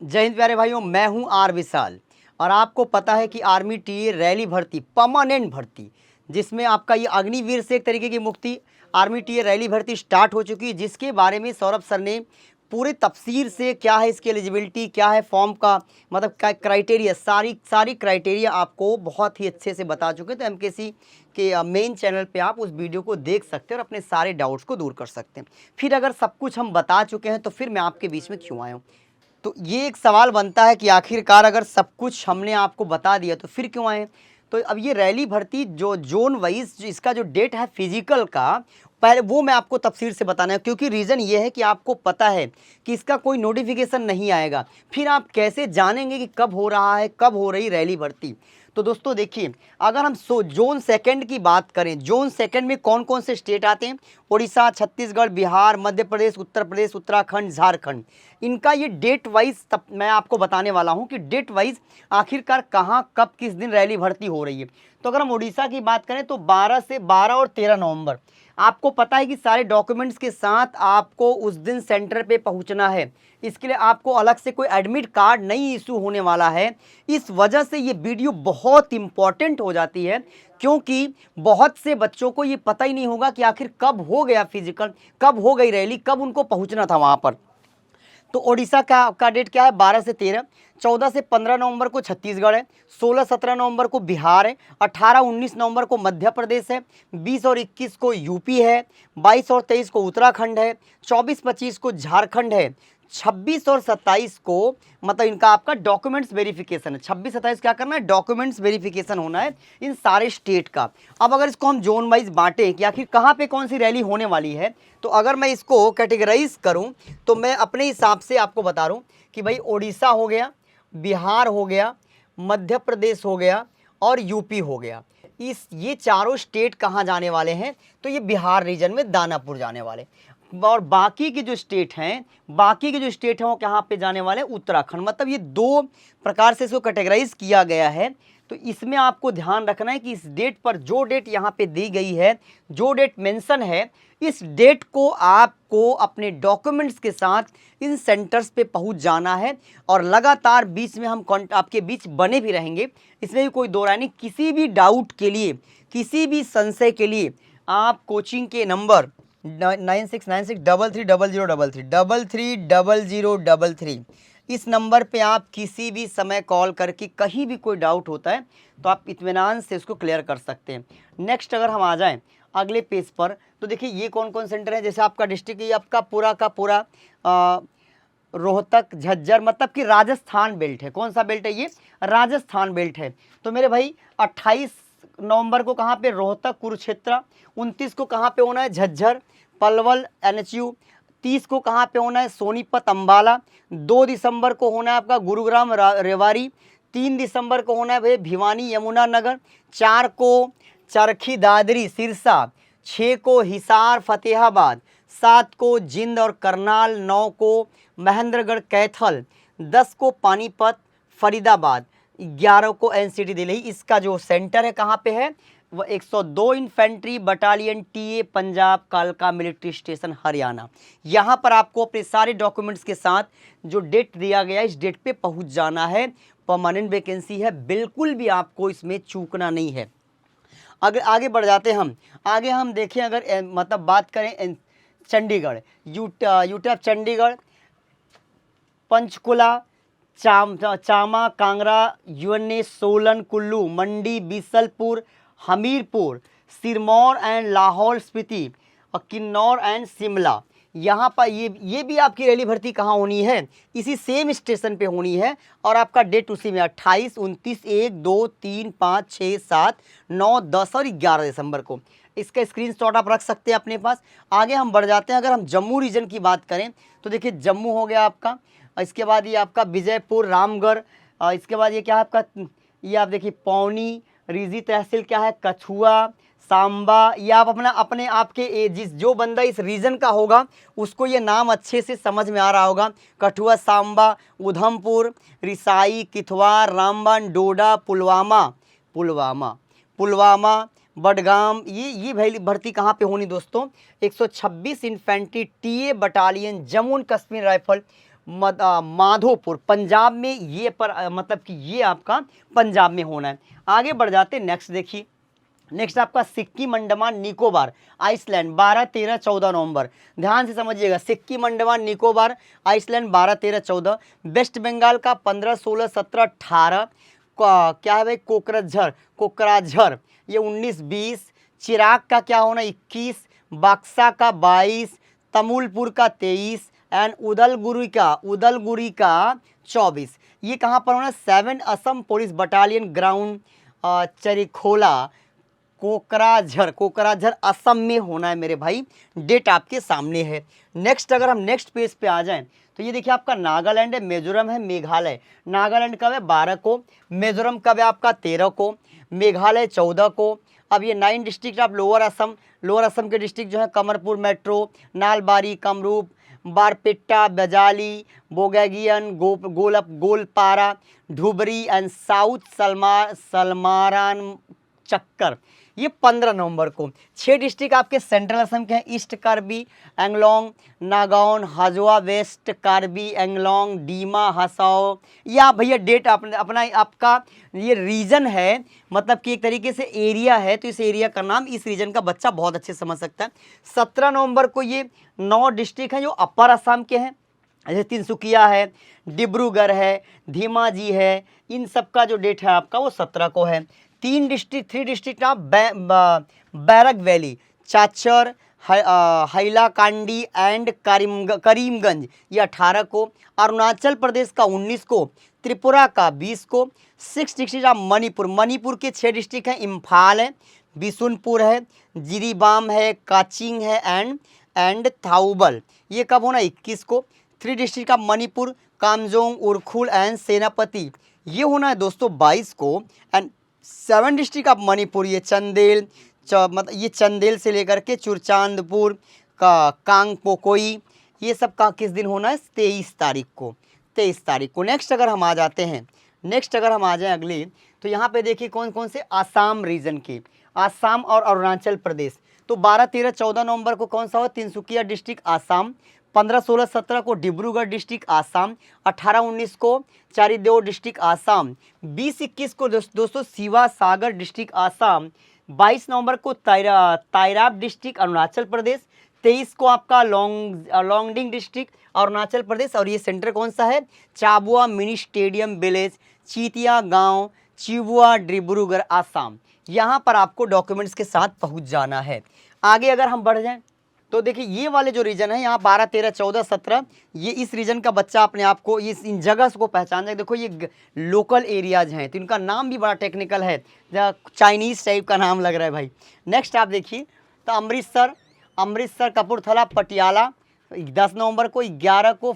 जय हिंद प्यारे भाइयों, मैं हूं आर विशाल और आपको पता है कि आर्मी टीए रैली भर्ती, परमानेंट भर्ती, जिसमें आपका ये अग्निवीर से एक तरीके की मुक्ति आर्मी टीए रैली भर्ती स्टार्ट हो चुकी है, जिसके बारे में सौरभ सर ने पूरे तफसीर से क्या है इसकी एलिजिबिलिटी, क्या है फॉर्म का मतलब क्या क्राइटेरिया, सारी क्राइटेरिया आपको बहुत ही अच्छे से बता चुके हैं। तो एमकेसी के मेन चैनल पे आप उस वीडियो को देख सकते हैं और अपने सारे डाउट्स को दूर कर सकते हैं। फिर अगर सब कुछ हम बता चुके हैं तो फिर मैं आपके बीच में क्यों आया हूँ? तो ये एक सवाल बनता है कि आखिरकार अगर सब कुछ हमने आपको बता दिया तो फिर क्यों आए? तो अब ये रैली भर्ती जो जोन वाइज इसका जो डेट है फिजिकल का, पहले वो मैं आपको तफसीर से बताना है, क्योंकि रीज़न ये है कि आपको पता है कि इसका कोई नोटिफिकेशन नहीं आएगा। फिर आप कैसे जानेंगे कि कब हो रहा है, कब हो रही रैली भर्ती? तो दोस्तों देखिए, अगर हम जोन सेकंड की बात करें, जोन सेकंड में कौन कौन से स्टेट आते हैं? उड़ीसा, छत्तीसगढ़, बिहार, मध्य प्रदेश, उत्तर प्रदेश, उत्तराखंड, झारखंड। इनका ये डेट वाइज तब मैं आपको बताने वाला हूं कि डेट वाइज आखिरकार कहां, कब, किस दिन रैली भर्ती हो रही है। तो अगर हम उड़ीसा की बात करें तो 12 और 13 नवंबर, आपको पता है कि सारे डॉक्यूमेंट्स के साथ आपको उस दिन सेंटर पे पहुंचना है। इसके लिए आपको अलग से कोई एडमिट कार्ड नहीं इशू होने वाला है। इस वजह से ये वीडियो बहुत इंपॉर्टेंट हो जाती है, क्योंकि बहुत से बच्चों को ये पता ही नहीं होगा कि आखिर कब हो गया फिजिकल, कब हो गई रैली, कब उनको पहुंचना था वहां पर। तो ओडिशा का डेट क्या है? 12 से 13। 14 से 15 नवंबर को छत्तीसगढ़ है। 16-17 नवंबर को बिहार है। 18-19 नवंबर को मध्य प्रदेश है। 20 और 21 को यूपी है। 22 और 23 को उत्तराखंड है। 24-25 को झारखंड है। 26 और 27 को मतलब इनका आपका डॉक्यूमेंट्स वेरिफिकेशन है। 26-27 क्या करना है? डॉक्यूमेंट्स वेरिफिकेशन होना है इन सारे स्टेट का। अब अगर इसको हम जोन वाइज बांटें कि आखिर कहाँ पे कौन सी रैली होने वाली है, तो अगर मैं इसको कैटेगराइज करूं तो मैं अपने हिसाब से आपको बता रहा हूं कि भाई ओडिशा हो गया, बिहार हो गया, मध्य प्रदेश हो गया और यूपी हो गया। ये चारों स्टेट कहाँ जाने वाले हैं? तो ये बिहार रीजन में दानापुर जाने वाले। और बाकी के जो स्टेट हैं, वो कहाँ पे जाने वाले हैं? उत्तराखंड। मतलब ये दो प्रकार से इसको कैटेगराइज किया गया है। तो इसमें आपको ध्यान रखना है कि इस डेट पर, जो डेट यहाँ पे दी गई है, जो डेट मेंशन है, इस डेट को आपको अपने डॉक्यूमेंट्स के साथ इन सेंटर्स पे पहुंच जाना है और लगातार बीच में हम आपके बीच बने भी रहेंगे। इसमें भी कोई दो राय नहीं। किसी भी डाउट के लिए, किसी भी संशय के लिए आप कोचिंग के नंबर 9696330033 इस नंबर पे आप किसी भी समय कॉल करके कहीं भी कोई डाउट होता है तो आप इत्मीनान से उसको क्लियर कर सकते हैं। नेक्स्ट अगर हम आ जाएं अगले पेज पर, तो देखिए ये कौन कौन सेंटर है। जैसे आपका डिस्ट्रिक्ट, ये आपका पूरा का पूरा रोहतक, झज्जर, मतलब कि राजस्थान बेल्ट है। कौन सा बेल्ट है? ये राजस्थान बेल्ट है। तो मेरे भाई 28 नवंबर को कहाँ पे? रोहतक, कुरुक्षेत्र। 29 को कहाँ पे होना है? झज्जर, पलवल, NHU। 30 को कहाँ पे होना है? सोनीपत, अंबाला। 2 दिसंबर को होना है आपका गुरुग्राम, रेवाड़ी। 3 दिसंबर को होना है भाई भिवानी, यमुनानगर। 4 को चरखी, दादरी, सिरसा। 6 को हिसार, फतेहाबाद। 7 को जिंद और करनाल। 9 को महेंद्रगढ़, कैथल। 10 को पानीपत, फरीदाबाद। 11 को NCT दिल्ली। इसका जो सेंटर है कहाँ पे है? वह 102 इन्फेंट्री बटालियन TA, पंजाब, कालका मिलिट्री स्टेशन, हरियाणा। यहाँ पर आपको अपने सारे डॉक्यूमेंट्स के साथ जो डेट दिया गया है, इस डेट पे पहुँच जाना है। परमानेंट वैकेंसी है, बिल्कुल भी आपको इसमें चूकना नहीं है। अगर आगे बढ़ जाते हैं हम, आगे हम देखें अगर मतलब बात करें चंडीगढ़, यूटैप चंडीगढ़, पंचकुला, चामा, कांगड़ा, UNA, सोलन, कुल्लू, मंडी, बीसलपुर, हमीरपुर, सिरमौर एंड लाहौल स्पीति और किन्नौर एंड शिमला। यहाँ पर ये भी आपकी रैली भर्ती कहाँ होनी है? इसी सेम स्टेशन पे होनी है। और आपका डेट उसी में 28, 29, 1, 2, 3, 5, 6, 7, 9, 10 और 11 दिसंबर को। इसका स्क्रीनशॉट आप रख सकते हैं अपने पास। आगे हम बढ़ जाते हैं। अगर हम जम्मू रीजन की बात करें तो देखिए जम्मू हो गया आपका। इसके बाद ये आपका विजयपुर, रामगढ़। इसके बाद ये क्या है आपका? ये आप देखिए पौनी, रिजी तहसील क्या है? कछुआ, सांबा। ये आप अपने आपके जिस जो बंदा इस रीजन का होगा उसको ये नाम अच्छे से समझ में आ रहा होगा। कठुआ, सांबा, उधमपुर, रिसाई, किथवार, रामबन, डोडा, पुलवामा, बडगाम। ये भर्ती कहाँ पे होनी दोस्तों? 126 infantry TA battalion, Jammu and Kashmir rifle, Madhopur Punjab में, ये पर मतलब कि ये आपका पंजाब में होना है। आगे बढ़ जाते हैं, नेक्स्ट देखिए, नेक्स्ट आपका सिक्किम अंडमान निकोबार आइसलैंड 12, 13, 14 नवंबर। ध्यान से समझिएगा, सिक्किम अंडमान निकोबार आइसलैंड 12, 13, 14। वेस्ट बंगाल का 15, 16, 17, 18। क्या है भाई, कोकराझर ये 19, 20। चिराग का क्या होना 21, बक्सा का 22, तमुलपुर का 23 एंड उदलगुरी का 24। ये कहाँ पर होना, 7 Assam police battalion ground Charikhola Kokrajhar Assam में होना है मेरे भाई। डेट आपके सामने है। नेक्स्ट अगर हम नेक्स्ट पेज पे आ जाएं तो ये देखिए आपका नागालैंड है, मिजोरम है, मेघालय। नागालैंड कब है 12 को, मिजोरम कब है आपका 13 को, मेघालय 14 को। अब ये 9 डिस्ट्रिक्ट आप लोअर असम के डिस्ट्रिक्ट जो है Kamrup metro, Nalbari, Kamrup, Barpeta, Bajali, Bongaigaon, Goalpara, Dhubri and south Salmara चक्कर, ये 15 नवंबर को। 6 डिस्ट्रिक्ट आपके सेंट्रल असम के हैं, ईस्ट कार्बी एंगलोंग, नागाउन, हाजोआ, वेस्ट कार्बी एंगलोंग, डीमा, हसाओ। या भैया डेट अपना आपका ये रीजन है, मतलब कि एक तरीके से एरिया है, तो इस एरिया का नाम इस रीजन का बच्चा बहुत अच्छे समझ सकता है। 17 नवंबर को ये 9 डिस्ट्रिक्ट हैं जो अपर असम के हैं, जैसे तिनसुकिया है, डिब्रूगढ़ है, धेमाजी है, इन सब का जो डेट है आपका वो 17 को है। 3 डिस्ट्रिक्ट आप बैरक वैली, चाचर, हैलाकांडी एंड करीमगंज, ये 18 को। अरुणाचल प्रदेश का 19 को, त्रिपुरा का 20 को। 6 डिस्ट्रिक्ट आप मणिपुर के 6 डिस्ट्रिक्ट हैं, इम्फाल है, बिशुनपुर है, जिरीबाम है, काचिंग है एंड थाउबल, ये कब होना 21 को। 3 डिस्ट्रिक्ट आप मणिपुर, कामजोंग, उरखुल एंड सेनापति, ये होना है दोस्तों 22 को। एंड 7 डिस्ट्रिक्ट आप मणिपुर, ये चंदेल मतलब ये चंदेल से लेकर के चुरचांदपुर का कांगपोकोई, ये सब का किस दिन होना है 23 तारीख को। नेक्स्ट अगर हम आ जाते हैं, अगले, तो यहाँ पे देखिए कौन कौन से आसाम रीजन के, आसाम और अरुणाचल प्रदेश। तो 12, 13, 14 नवंबर को कौन सा हो, तिनसुकिया डिस्ट्रिक्ट आसाम। 15, 16, 17 को डिब्रूगढ़ डिस्ट्रिक्ट आसाम। 18, 19 को चारीदेव डिस्ट्रिक्ट आसाम। 20, 21 को दोस्तों शिवा सागर डिस्ट्रिक्ट आसाम। 22 नवंबर को ताइराब डिस्ट्रिक्ट अरुणाचल प्रदेश। 23 को आपका लोंगडिंग डिस्ट्रिक्ट अरुणाचल प्रदेश। और ये सेंटर कौन सा है, चाबुआ मिनी स्टेडियम विलेज, चीतिया गांव, चिबुआ, डिब्रूगढ़ आसाम। यहाँ पर आपको डॉक्यूमेंट्स के साथ पहुँच जाना है। आगे अगर हम बढ़ जाएँ तो देखिए ये वाले जो रीजन है यहाँ 12, 13, 14, 17, ये इस रीजन का बच्चा अपने आप को इन जगह को पहचान जाए। देखो ये लोकल एरियाज हैं, तो इनका नाम भी बड़ा टेक्निकल है, चाइनीज़ टाइप का नाम लग रहा है भाई। नेक्स्ट आप देखिए, तो अमृतसर, कपूरथला, पटियाला 10 नवंबर को। 11 को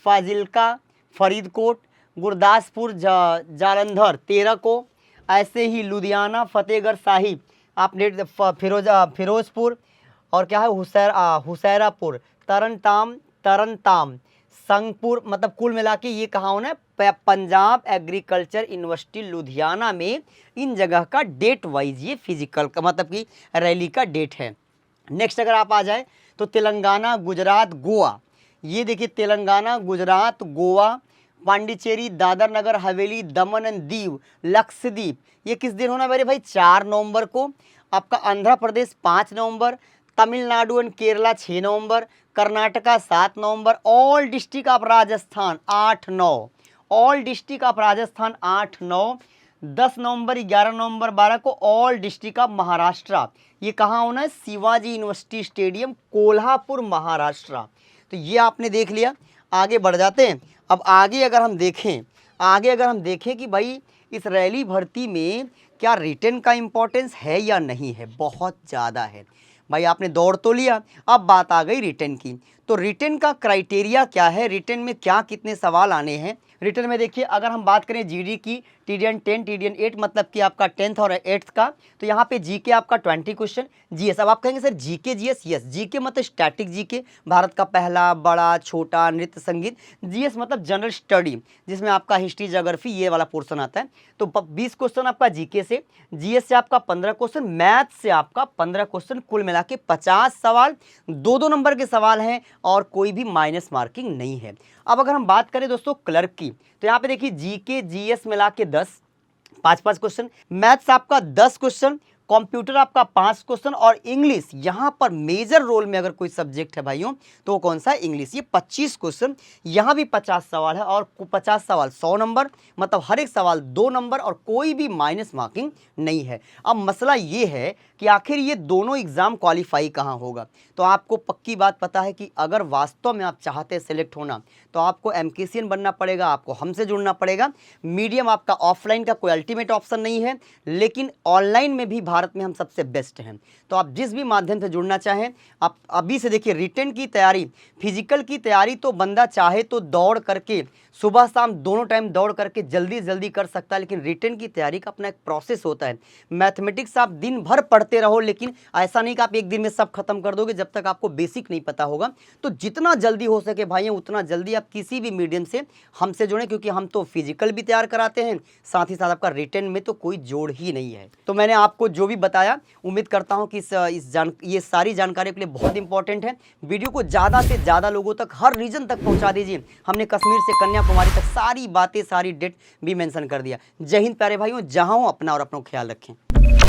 फाजिल्का, फरीदकोट, गुरदासपुर, जालंधर 13 को। ऐसे ही लुधियाना, फतेहगढ़ साहिब, आप फिरोजपुर, और क्या है हुसैरापुर, तरनताम, संगपुर, मतलब कुल मिला के ये कहाँ होना है, पंजाब एग्रीकल्चर यूनिवर्सिटी लुधियाना में। इन जगह का डेट वाइज ये फिजिकल का मतलब कि रैली का डेट है। नेक्स्ट अगर आप आ जाए तो तेलंगाना, गुजरात, गोवा, ये देखिए तेलंगाना, गुजरात, गोवा, पांडिचेरी, दादर नगर हवेली, दमन एंड दीव, लक्षद्वीप, ये किस दिन होना मेरे भाई 4 नवंबर को। आपका आंध्र प्रदेश 5 नवंबर, तमिलनाडु एंड केरला 6 नवंबर, कर्नाटका 7 नवंबर, all district of Rajasthan 8-9, all district of Rajasthan 8-9। 10 नवंबर, 11 नवंबर, 12 को ऑल डिस्ट्रिक्ट ऑफ महाराष्ट्र, ये कहाँ होना है, शिवाजी यूनिवर्सिटी स्टेडियम, कोल्हापुर, महाराष्ट्र। तो ये आपने देख लिया। आगे बढ़ जाते हैं। अब आगे अगर हम देखें कि भाई इस रैली भर्ती में क्या रिटन का इम्पोर्टेंस है या नहीं है, बहुत ज़्यादा है भाई। आपने दौड़ तो लिया, अब बात आ गई रिटन की। तो रिटन का क्राइटेरिया क्या है, रिटन में क्या कितने सवाल आने हैं। रिटन में देखिए अगर हम बात करें जीडी की, TDN 10, TDN 8 मतलब कि आपका 10th और 8th का, तो यहाँ पे जीके आपका 20 क्वेश्चन, जीएस। अब आप कहेंगे sir GK GS, yes, GK मतलब स्टैटिक जीके, भारत का पहला, बड़ा, छोटा, नृत्य, संगीत। जीएस मतलब जनरल स्टडी, जिसमें आपका हिस्ट्री, ज्योग्राफी, ये वाला पोर्सन आता है। तो 20 क्वेश्चन आपका जीके से, जीएस से आपका 15 क्वेश्चन, मैथ से आपका 15 क्वेश्चन, कुल मिला के 50 सवाल। 2-2 नंबर के सवाल हैं और कोई भी माइनस मार्किंग नहीं है। अब अगर हम बात करें दोस्तों क्लर्क की, तो यहाँ पे देखिए जीके जीएस मिला के 10, 5-5 क्वेश्चन, मैथ्स आपका 10 क्वेश्चन, कंप्यूटर आपका 5 क्वेश्चन और इंग्लिश यहाँ पर मेजर रोल में अगर कोई सब्जेक्ट है भाइयों तो वो कौन सा है, इंग्लिश। ये 25 क्वेश्चन, यहाँ भी 50 सवाल है और 50 सवाल 100 नंबर, मतलब हर एक सवाल 2 नंबर और कोई भी माइनस मार्किंग नहीं है। अब मसला ये है कि आखिर ये दोनों एग्जाम क्वालिफाई कहाँ होगा। तो आपको पक्की बात पता है कि अगर वास्तव में आप चाहते हैं सेलेक्ट होना तो आपको एमकेसीएन बनना पड़ेगा, आपको हमसे जुड़ना पड़ेगा। मीडियम आपका ऑफलाइन का कोई अल्टीमेट ऑप्शन नहीं है, लेकिन ऑनलाइन में भी भारत में हम सबसे बेस्ट हैं। तो आप जिस भी माध्यम से जुड़ना चाहें, आप अभी से देखिए रिटन की तैयारी, फिजिकल की तैयारी तो बंदा चाहे तो दौड़ करके सुबह शाम दोनों टाइम दौड़ करके जल्दी जल्दी कर सकता है, लेकिन रिटन की तैयारी का अपना एक प्रोसेस होता है। मैथमेटिक्स आप दिन भर पढ़ते रहो, लेकिन ऐसा नहीं कि आप एक दिन में सब खत्म कर दोगे जब तक आपको बेसिक नहीं पता होगा। तो जितना जल्दी हो सके भाइयों उतना जल्दी आप किसी भी मीडियम से हमसे जुड़ें, क्योंकि हम तो फिजिकल भी तैयार कराते हैं, साथ ही साथ आपका रिटन में तो कोई जोड़ ही नहीं है। तो मैंने आपको जो भी बताया, उम्मीद करता हूं कि ये सारी जानकारी के लिए बहुत इंपॉर्टेंट है। वीडियो को ज़्यादा से ज़्यादा लोगों तक, हर रीजन तक पहुंचा दीजिए। हमने कश्मीर से कन्याकुमारी तक सारी बातें, सारी डेट भी मेंशन कर दिया। जय हिंद प्यारे भाइयों, जहां हो अपना और अपना ख्याल रखें।